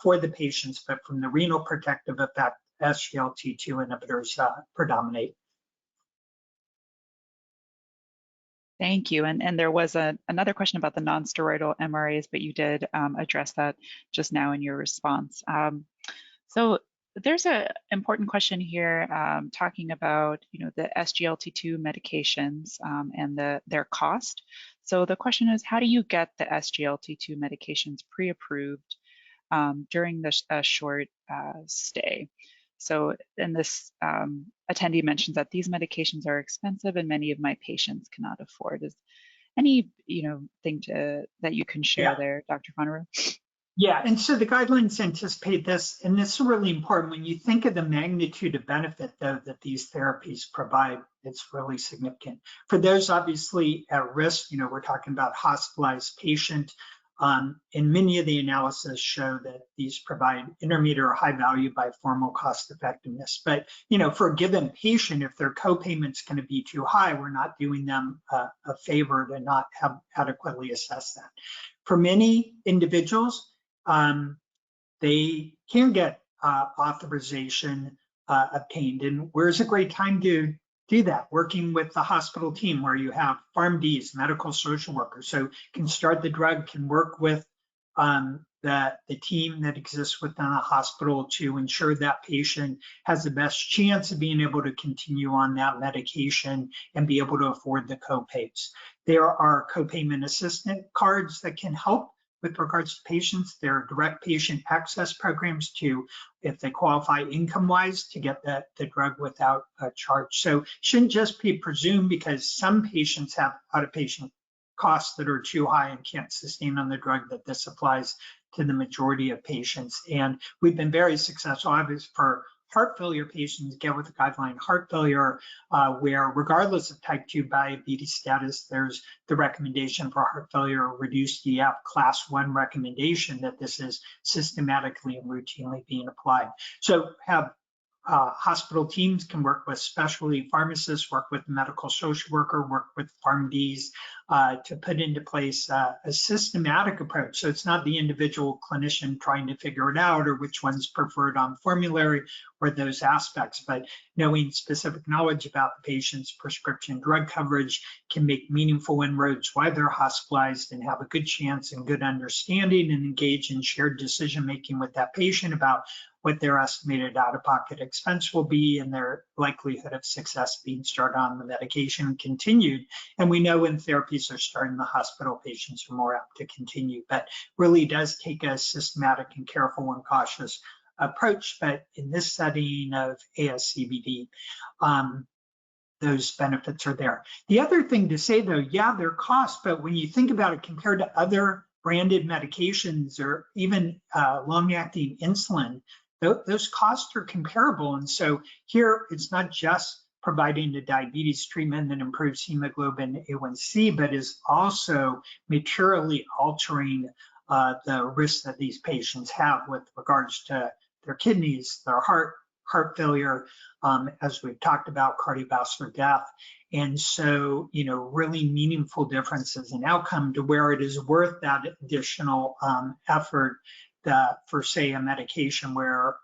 for the patients. But from the renal protective effect, SGLT2 inhibitors predominate. Thank you. And there was another question about the non-steroidal MRAs, but you did address that just now in your response. So there's an important question here talking about, the SGLT2 medications and their cost. So the question is, how do you get the SGLT2 medications pre-approved during this short stay? So, and this attendee mentions that these medications are expensive and many of my patients cannot afford. Is any, thing that you can share there, Dr. Fonarow? Yeah, and so the guidelines anticipate this, and this is really important. When you think of the magnitude of benefit, though, that these therapies provide, it's really significant. For those obviously at risk, we're talking about hospitalized patient, and many of the analysis show that these provide intermediate or high value by formal cost effectiveness. But, for a given patient, if their copayment's going to be too high, we're not doing them a favor to not have adequately assessed that. For many individuals, they can get authorization obtained. And where's a great time to do that? Working with the hospital team where you have PharmDs, medical social workers. So can start the drug, can work with the team that exists within the hospital to ensure that patient has the best chance of being able to continue on that medication and be able to afford the copays. There are copayment assistance cards that can help with regards to patients. There are direct patient access programs to, if they qualify income-wise, to get the drug without a charge. So shouldn't just be presumed because some patients have out-of-patient costs that are too high and can't sustain on the drug, that this applies to the majority of patients. And we've been very successful, obviously, for heart failure patients, get with the guideline heart failure, where regardless of type 2 diabetes status, there's the recommendation for heart failure, reduced EF class 1 recommendation that this is systematically and routinely being applied. So have hospital teams can work with specialty pharmacists, work with the medical social worker, work with PharmDs to put into place a systematic approach. So it's not the individual clinician trying to figure it out or which one's preferred on formulary or those aspects, but knowing specific knowledge about the patient's prescription drug coverage can make meaningful inroads while they're hospitalized and have a good chance and good understanding and engage in shared decision-making with that patient about what their estimated out-of-pocket expense will be and their likelihood of success being started on the medication and continued. And we know when therapies are started in the hospital, patients are more apt to continue, but really does take a systematic and careful and cautious approach. But in this setting of ASCVD, those benefits are there. The other thing to say though, yeah, they're costs, but when you think about it compared to other branded medications or even long-acting insulin, those costs are comparable. And so here it's not just providing the diabetes treatment that improves hemoglobin A1C, but is also materially altering the risk that these patients have with regards to their kidneys, their heart failure, as we've talked about, cardiovascular death. And so, really meaningful differences in outcome to where it is worth that additional effort for, say, a medication where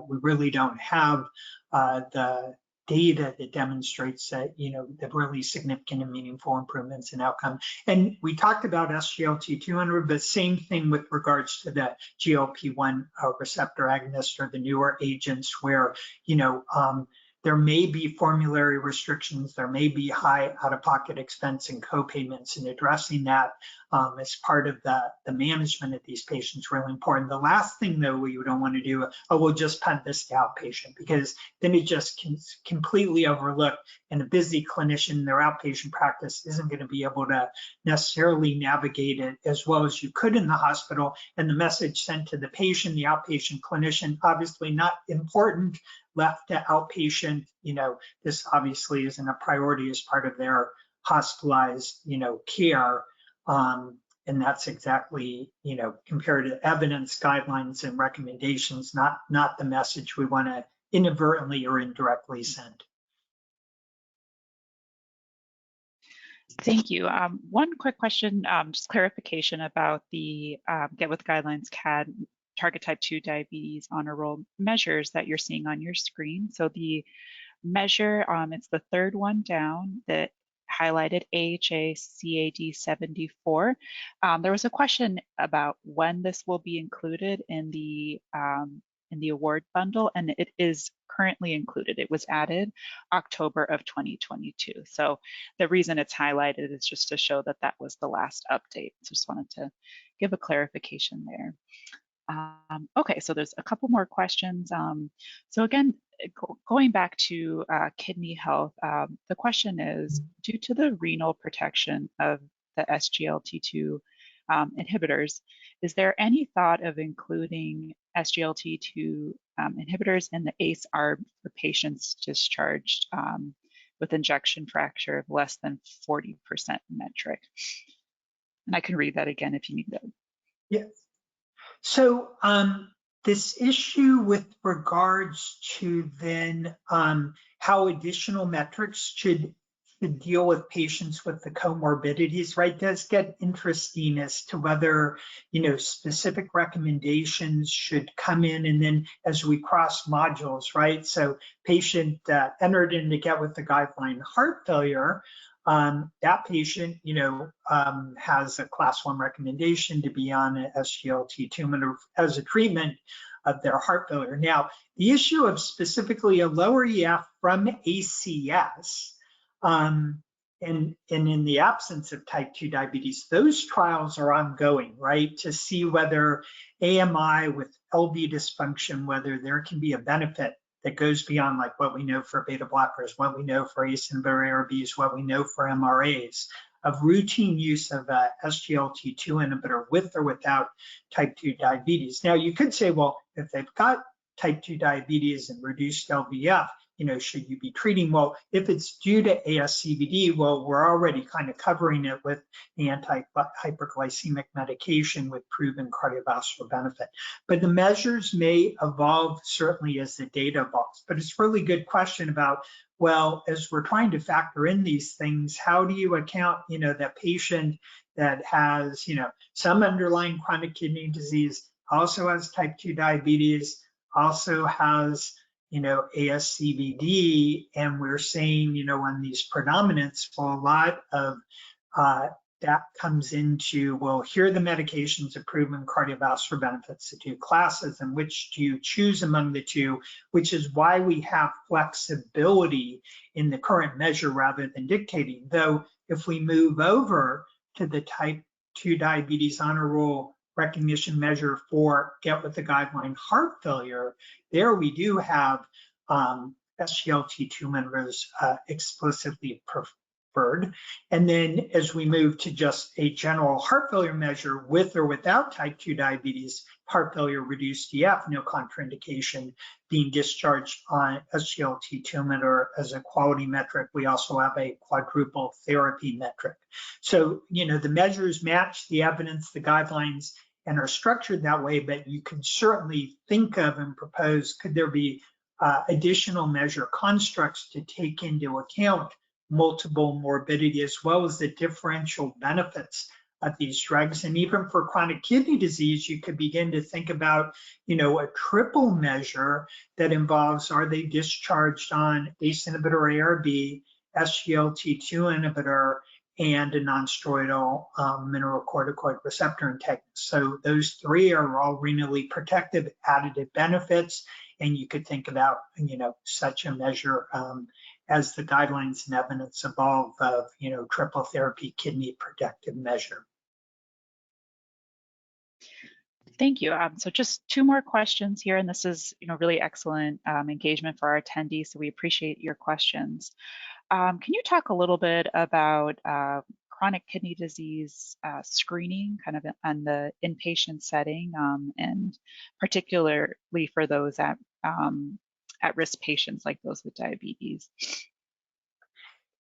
we really don't have the data that demonstrates that, the really significant and meaningful improvements in outcome. And we talked about SGLT200, but same thing with regards to the GLP-1 receptor agonist or the newer agents where, there may be formulary restrictions, there may be high out-of-pocket expense and co-payments, and addressing that as part of the management of these patients really important. The last thing though we don't want to do, we'll just punt this to outpatient, because then it just can completely overlook, and a busy clinician, their outpatient practice isn't going to be able to necessarily navigate it as well as you could in the hospital, and the message sent to the patient, the outpatient clinician, obviously not important, left to outpatient, this obviously isn't a priority as part of their hospitalized, care. And that's exactly, compared to evidence, guidelines, and recommendations, not the message we want to inadvertently or indirectly send. Thank you. One quick question, just clarification about the Get With Guidelines CAD target type 2 diabetes honor roll measures that you're seeing on your screen. So the measure, it's the third one down that highlighted AHA CAD 74. There was a question about when this will be included in the in the award bundle, and it is currently included. It was added October of 2022. So the reason it's highlighted is just to show that that was the last update. So just wanted to give a clarification there. Okay, so there's a couple more questions. So again, going back to kidney health, the question is, due to the renal protection of the SGLT2 inhibitors, is there any thought of including SGLT2 inhibitors in the ACE-ARB for patients discharged with ejection fraction of less than 40% metric? And I can read that again if you need that. Yes. So this issue with regards to then how additional metrics should deal with patients with the comorbidities, right, does get interesting as to whether, specific recommendations should come in, and then as we cross modules, right? So patient entered in to get with the guideline heart failure. That patient, has a class 1 recommendation to be on an SGLT2 as a treatment of their heart failure. Now, the issue of specifically a lower EF from ACS, and in the absence of type 2 diabetes, those trials are ongoing, right? To see whether AMI with LV dysfunction, whether there can be a benefit that goes beyond like what we know for beta blockers, what we know for ACE inhibitor ARBs, what we know for MRAs, of routine use of a SGLT2 inhibitor with or without type 2 diabetes. Now, you could say, well, if they've got type 2 diabetes and reduced LVF, should you be treating? Well, if it's due to ASCVD, well, we're already kind of covering it with the anti-hyperglycemic medication with proven cardiovascular benefit. But the measures may evolve certainly as the data evolves. But it's a really good question about, well, as we're trying to factor in these things, how do you account, that patient that has, some underlying chronic kidney disease, also has type 2 diabetes, also has ASCVD, and we're saying, on these predominants, well, a lot of that comes into, well, here are the medications of proven cardiovascular benefits, the two classes, and which do you choose among the two, which is why we have flexibility in the current measure rather than dictating. Though, if we move over to the type 2 diabetes honor roll recognition measure for get with the guideline heart failure, there we do have SGLT2 members explicitly preferred. And then as we move to just a general heart failure measure with or without type 2 diabetes, heart failure reduced EF, no contraindication, being discharged on SGLT2 inhibitor as a quality metric. We also have a quadruple therapy metric. So, the measures match the evidence, the guidelines, and are structured that way, but you can certainly think of and propose, could there be additional measure constructs to take into account multiple morbidity as well as the differential benefits of these drugs? And even for chronic kidney disease, you could begin to think about, a triple measure that involves, are they discharged on ACE inhibitor ARB, SGLT2 inhibitor, and a non-steroidal mineralocorticoid receptor antagonist. So those three are all renally protective additive benefits, and you could think about, such a measure as the guidelines and evidence evolve of, triple therapy kidney protective measure. Thank you. So just two more questions here, and this is, really excellent engagement for our attendees, so we appreciate your questions. Can you talk a little bit about chronic kidney disease screening, kind of on the inpatient setting, and particularly for those at-risk patients like those with diabetes?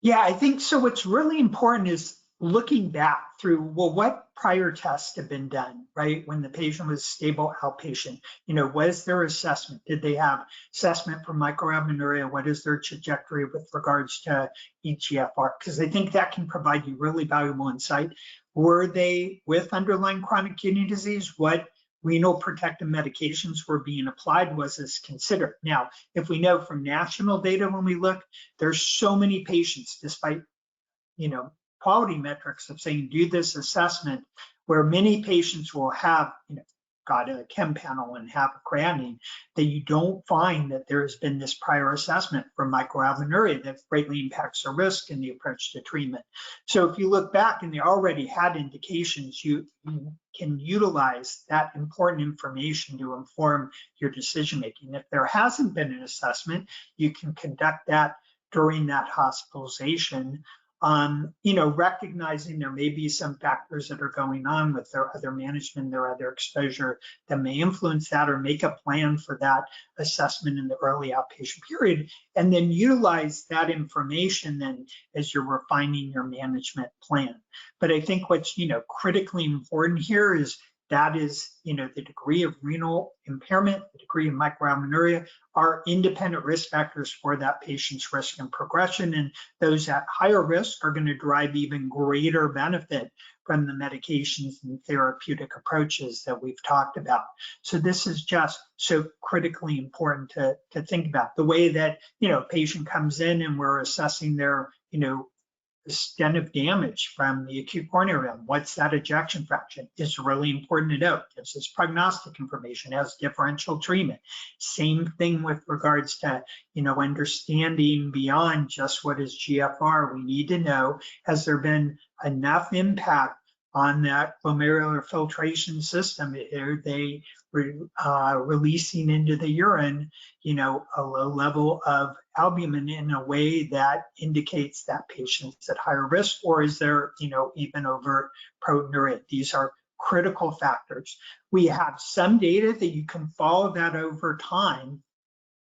Yeah, I think so. What's really important is looking back through, well, what prior tests have been done, right? When the patient was stable outpatient, was their assessment? Did they have assessment for microalbuminuria? What is their trajectory with regards to eGFR? Because I think that can provide you really valuable insight. Were they with underlying chronic kidney disease? What renal protective medications were being applied? Was this considered? Now, if we know from national data when we look, there's so many patients, despite, quality metrics of saying do this assessment, where many patients will have got a chem panel and have a creatinine, that you don't find that there has been this prior assessment for microalbuminuria that greatly impacts the risk in the approach to treatment. So if you look back and they already had indications, you can utilize that important information to inform your decision making. If there hasn't been an assessment, you can conduct that during that hospitalization, recognizing there may be some factors that are going on with their other management, their other exposure that may influence that, or make a plan for that assessment in the early outpatient period, and then utilize that information then as you're refining your management plan. But I think what's, critically important here is that is, the degree of renal impairment, the degree of microalbuminuria are independent risk factors for that patient's risk and progression. And those at higher risk are going to derive even greater benefit from the medications and therapeutic approaches that we've talked about. So this is just so critically important to think about. The way that, a patient comes in and we're assessing their, extent of damage from the acute coronary event. What's that ejection fraction? It's really important to note. Gives us prognostic information, has differential treatment. Same thing with regards to, understanding beyond just what is GFR. We need to know, has there been enough impact on that glomerular filtration system? Are they releasing into the urine, a low level of albumin in a way that indicates that patient's at higher risk, or is there, even overt proteinuria? These are critical factors. We have some data that you can follow that over time,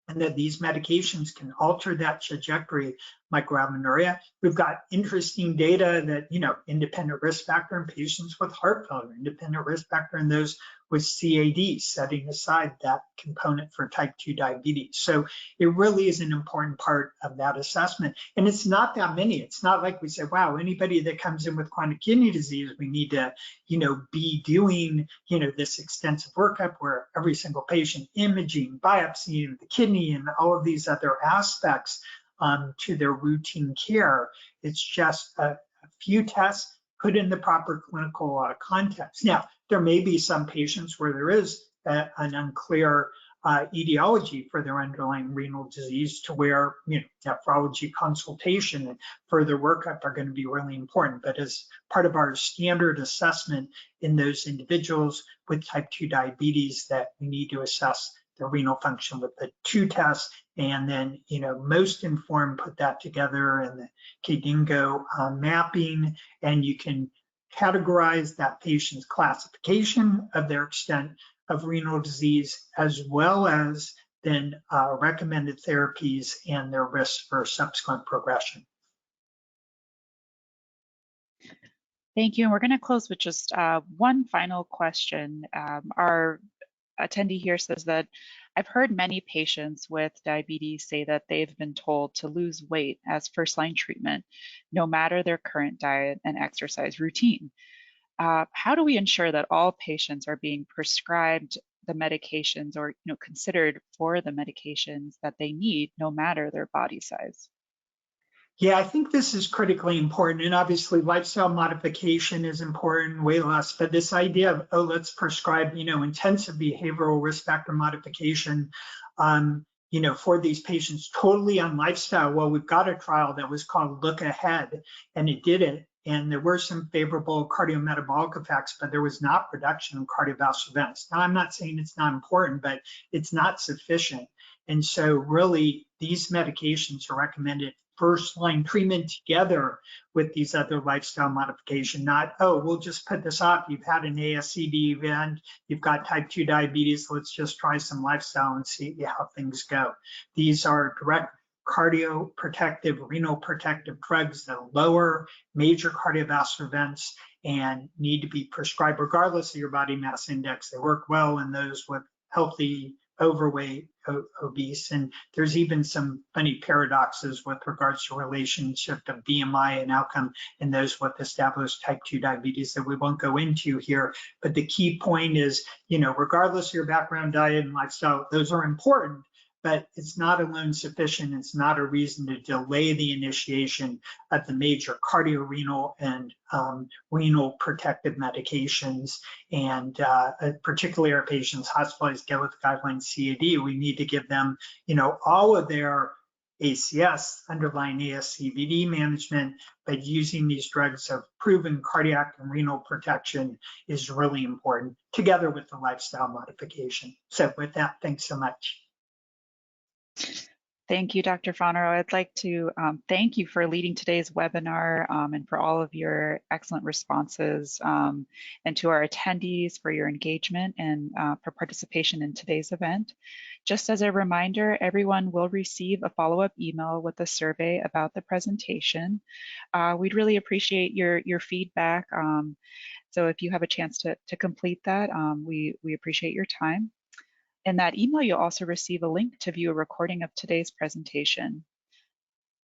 and that these medications can alter that trajectory, microalbuminuria. We've got interesting data that, independent risk factor in patients with heart failure, independent risk factor in those with CAD, setting aside that component for type 2 diabetes. So it really is an important part of that assessment. And it's not that many. It's not like we say, wow, anybody that comes in with chronic kidney disease, we need to, be doing, this extensive workup where every single patient imaging, biopsying the kidney and all of these other aspects to their routine care. It's just a few tests put in the proper clinical context. Now, there may be some patients where there is an unclear etiology for their underlying renal disease, to where, nephrology consultation and further workup are going to be really important. But as part of our standard assessment in those individuals with type 2 diabetes, that we need to assess the renal function with the 2 tests, and then, most informed put that together in the KDINGO mapping, and you can categorize that patient's classification of their extent of renal disease, as well as then recommended therapies and their risks for subsequent progression. Thank you. And we're going to close with just one final question. Our attendee here says that, I've heard many patients with diabetes say that they've been told to lose weight as first-line treatment, no matter their current diet and exercise routine. How do we ensure that all patients are being prescribed the medications, or considered for the medications that they need, no matter their body size? Yeah, I think this is critically important, and obviously lifestyle modification is important, weight loss, but this idea of, oh, let's prescribe, intensive behavioral risk factor modification, for these patients totally on lifestyle. Well, we've got a trial that was called Look Ahead, and it did it. And there were some favorable cardiometabolic effects, but there was not reduction in cardiovascular events. Now, I'm not saying it's not important, but it's not sufficient. And so really, these medications are recommended first-line treatment together with these other lifestyle modification, not, oh, we'll just put this off. You've had an ASCD event, you've got type 2 diabetes, let's just try some lifestyle and see how things go. These are direct cardioprotective, renal protective drugs that lower major cardiovascular events and need to be prescribed regardless of your body mass index. They work well in those with healthy, overweight, obese, and there's even some funny paradoxes with regards to relationship of BMI and outcome in those with established type 2 diabetes that we won't go into here. But the key point is, regardless of your background diet and lifestyle, those are important, but it's not alone sufficient. It's not a reason to delay the initiation of the major cardiorenal and renal protective medications. And particularly our patients hospitalized get with guideline CAD, we need to give them, all of their ACS, underlying ASCVD management, but using these drugs of proven cardiac and renal protection is really important, together with the lifestyle modification. So with that, thanks so much. Thank you, Dr. Fonarow. I'd like to thank you for leading today's webinar and for all of your excellent responses, and to our attendees for your engagement and for participation in today's event. Just as a reminder, everyone will receive a follow-up email with a survey about the presentation. We'd really appreciate your feedback. So if you have a chance to complete that, we appreciate your time. In that email, you'll also receive a link to view a recording of today's presentation.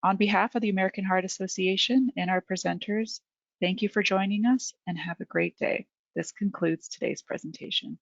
On behalf of the American Heart Association and our presenters, thank you for joining us and have a great day. This concludes today's presentation.